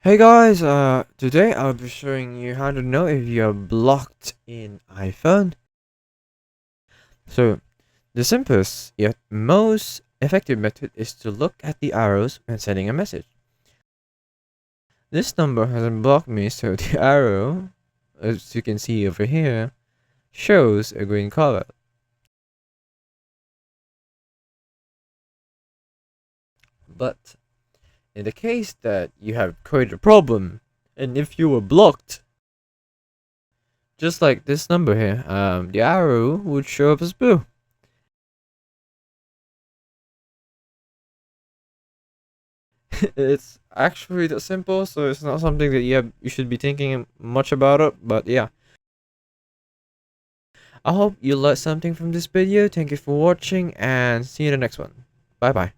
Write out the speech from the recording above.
Hey guys, today I'll be showing you how to know if you're blocked in iPhone. So, the simplest yet most effective method is to look at the arrows when sending a message. This number hasn't blocked me, so the arrow, as you can see over here, shows a green color. But in the case that you have created a problem, and if you were blocked, just like this number here, the arrow would show up as blue. It's actually that simple, so it's not something that you should be thinking much about it. But yeah, I hope you learned something from this video. Thank you for watching, and see you in the next one. Bye bye.